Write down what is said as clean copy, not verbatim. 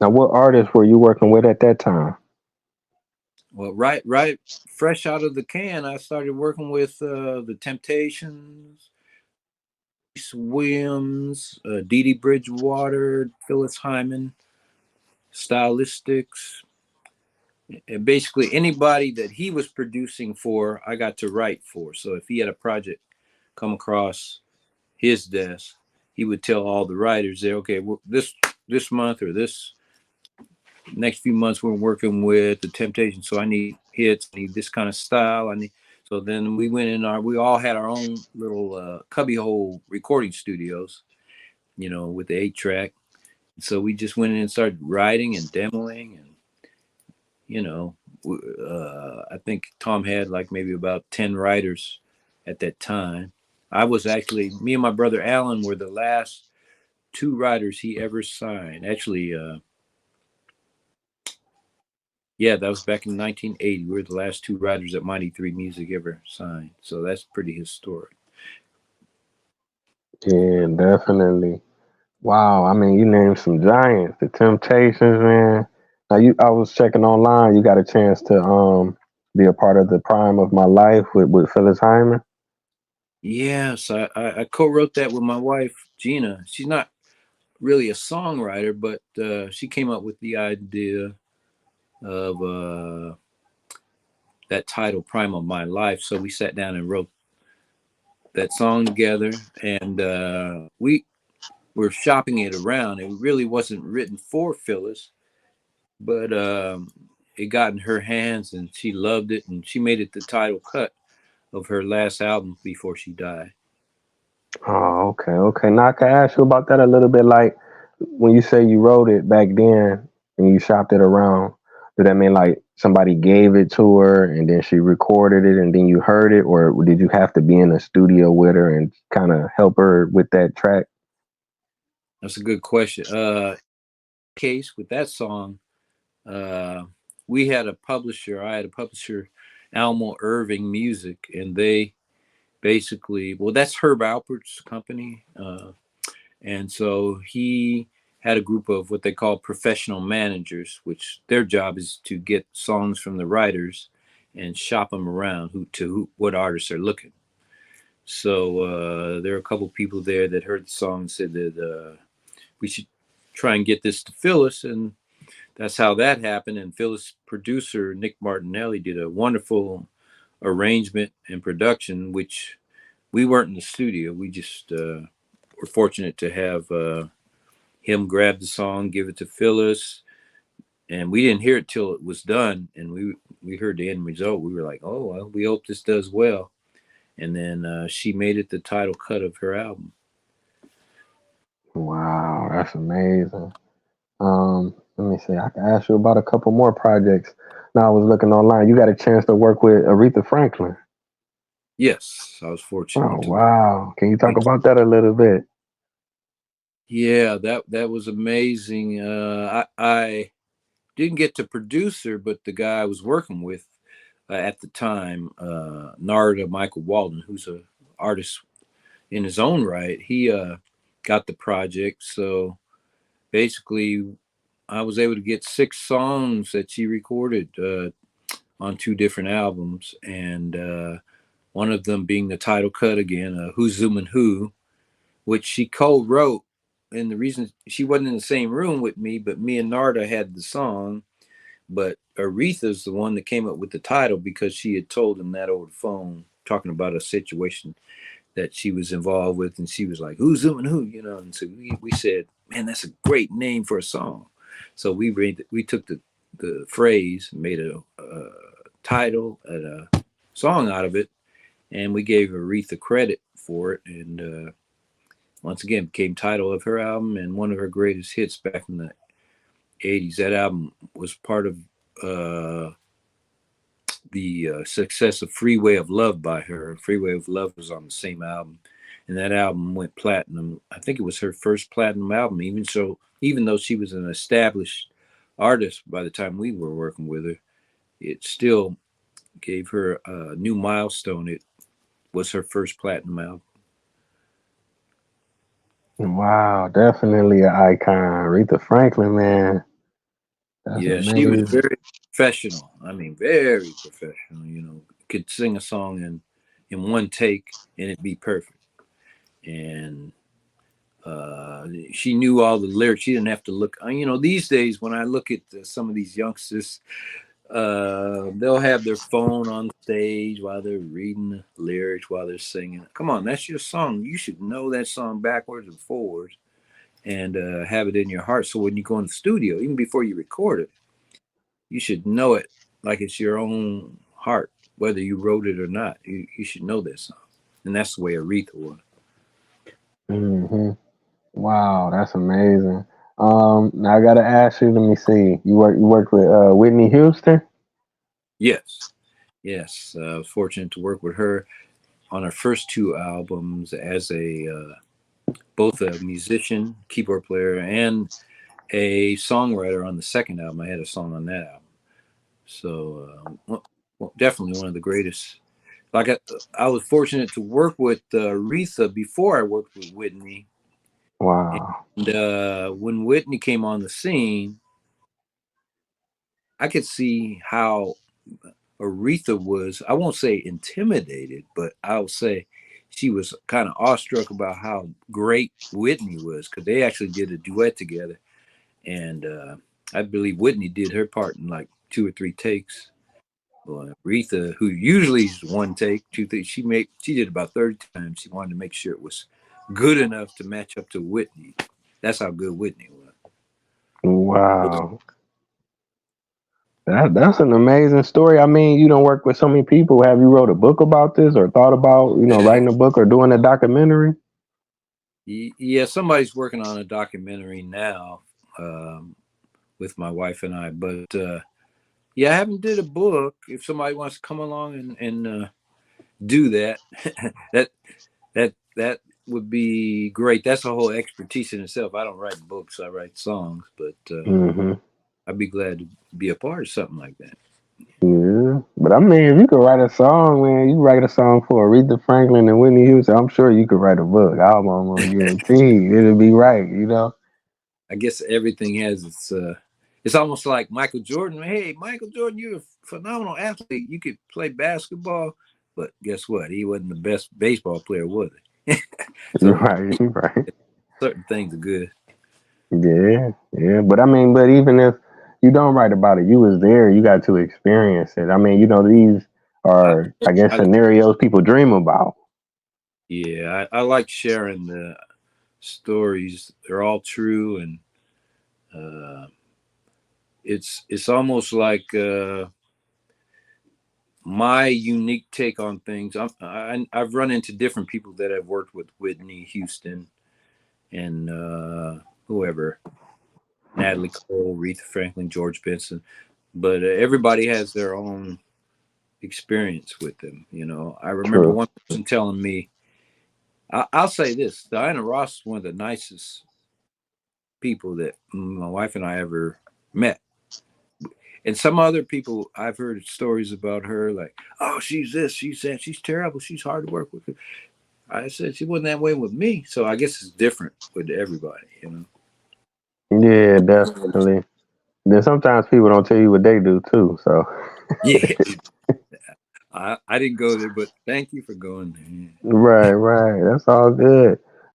Now, what artists were you working with at that time? Well, right, fresh out of the can, I started working with the Temptations, Reese Williams, Dee Dee Bridgewater, Phyllis Hyman, Stylistics, and basically anybody that he was producing for, I got to write for. So if he had a project come across his desk, he would tell all the writers there, okay, this month or this next few months we're working with the Temptations, so I need hits, I need this kind of style, I need. So then we went in we all had our own little cubbyhole recording studios, with the 8 track. So we just went in and started writing and demoing, and you know, I think Tom had like maybe about 10 writers at that time. I was actually me and my brother Alan were the last two writers he ever signed. Actually, yeah, that was back in 1980. We were the last two writers that Mighty Three Music ever signed. So that's pretty historic. Yeah, definitely. Wow, I mean, you named some giants, the Temptations, man. Now, I was checking online. You got a chance to be a part of the Prime of My Life with Phyllis Hyman. Yes, I co-wrote that with my wife Gina. She's not really a songwriter, but she came up with the idea of that title, "Prime of My Life." So we sat down and wrote that song together, and we were shopping it around. It really wasn't written for Phyllis, but it got in her hands, and she loved it, and she made it the title cut of her last album before she died. Oh, okay, okay. Now I can ask you about that a little bit. Like when you say you wrote it back then and you shopped it around, did that mean like somebody gave it to her and then she recorded it and then you heard it, or did you have to be in the studio with her and kind of help her with that track? That's a good question. Case with that song, uh, we had a publisher. I had a publisher, Almo Irving Music, and they basically, well, that's Herb Alpert's company, and so he had a group of what they call professional managers, which their job is to get songs from the writers and shop them around what artists are looking. So there are a couple people there that heard the song and said that we should try and get this to Phyllis, and that's how that happened. And Phyllis' producer Nick Martinelli did a wonderful arrangement and production, which we weren't in the studio. We just were fortunate to have him grab the song, give it to Phyllis, and we didn't hear it till it was done. And we heard the end result. We were like, oh well, we hope this does well. And then she made it the title cut of her album. Wow, that's amazing. Let me see. I can ask you about a couple more projects. Now I was looking online. You got a chance to work with Aretha Franklin. Yes, I was Oh fortunate to. wow! Can you talk We, about that a little bit? yeah, that was amazing. I didn't get to produce her, but the guy I was working with at the time, Narada Michael Walden, who's a artist in his own right, he got the project. So basically, I was able to get 6 songs that she recorded on 2 different albums, and one of them being the title cut again, "Who's Zooming Who," which she co-wrote. And the reason she wasn't in the same room with me, but me and Narda had the song, but Aretha's the one that came up with the title because she had told him that over the phone, talking about a situation that she was involved with, and she was like, "Who's zooming who?" And so we said, "Man, that's a great name for a song." So we took the phrase, made a title and a song out of it, and we gave Aretha credit for it, and once again became title of her album and one of her greatest hits back in the '80s. That album was part of uh, the success of Freeway of Love by her. Freeway of Love was on the same album, and that album went platinum. I think it was her first platinum album. Even though she was an established artist by the time we were working with her, it still gave her a new milestone. It was her first platinum album. Wow, definitely an icon. Aretha Franklin, man. That's Yeah, she was amazing. very professional. I mean, very professional. You know, could sing a song in one take and it'd be perfect. And she knew all the lyrics. She didn't have to look. You know, these days when I look at some of these youngsters, they'll have their phone on stage while they're reading the lyrics while they're singing. Come on, that's your song. You should know that song backwards and forwards and have it in your heart. So when you go in the studio, even before you record it, you should know it like it's your own heart, whether you wrote it or not. You should know that song, and that's the way Aretha was. Hmm. Wow, that's amazing. Now I gotta ask you. Let me see. You worked with Whitney Houston. Yes, yes. I was fortunate to work with her on her first two albums as a both a musician, keyboard player, and a songwriter on the second album. I had a song on that album. So definitely one of the greatest. Like I was fortunate to work with Aretha before I worked with Whitney. Wow. And when Whitney came on the scene, I could see how Aretha was, I won't say intimidated, but I'll say she was kind of awestruck about how great Whitney was because they actually did a duet together. And I believe Whitney did her part in like two or three takes. Well, Aretha, who usually is one take, two takes, she did about 30 times. She wanted to make sure it was good enough to match up to Whitney. That's how good Whitney was. Wow. That's an amazing story. I mean, you don't work with so many people. Have you wrote a book about this or thought about, writing a book or doing a documentary? Yeah, somebody's working on a documentary now um, with my wife and I. But yeah, I haven't did a book. If somebody wants to come along and do that, that that would be great. That's a whole expertise in itself. I don't write books. I write songs, but Hmm. I'd be glad to be a part of something like that. Yeah. But I mean, if you could write a song, man, you write a song for Aretha Franklin and Whitney Houston, I'm sure you could write a book. I'm almost guaranteed it'll be right. I guess everything has its. It's almost like Michael Jordan. Hey, Michael Jordan, you're a phenomenal athlete. You could play basketball, but guess what? He wasn't the best baseball player, was he? So Right, right. certain things are good. Yeah, yeah. But I mean, but even if you don't write about it, you was there, you got to experience it. I mean, these I, are, I guess, I scenarios people dream about. yeah, I like sharing the stories. They're all true, and uh, it's almost like my unique take on things. I've run into different people that I've worked with, Whitney Houston and whoever, Natalie Cole, Aretha Franklin, George Benson, but everybody has their own experience with them. You know, I remember True. one person telling me, I'll say this: Diana Ross is one of the nicest people that my wife and I ever met. And some other people, I've heard stories about her, like, oh, she's this, she's that, she's terrible, she's hard to work with. I said she wasn't that way with me, so I guess it's different with everybody. Yeah, definitely. Then sometimes people don't tell you what they do too. So Yeah, I didn't go there, but thank you for going there. right, right. That's all good.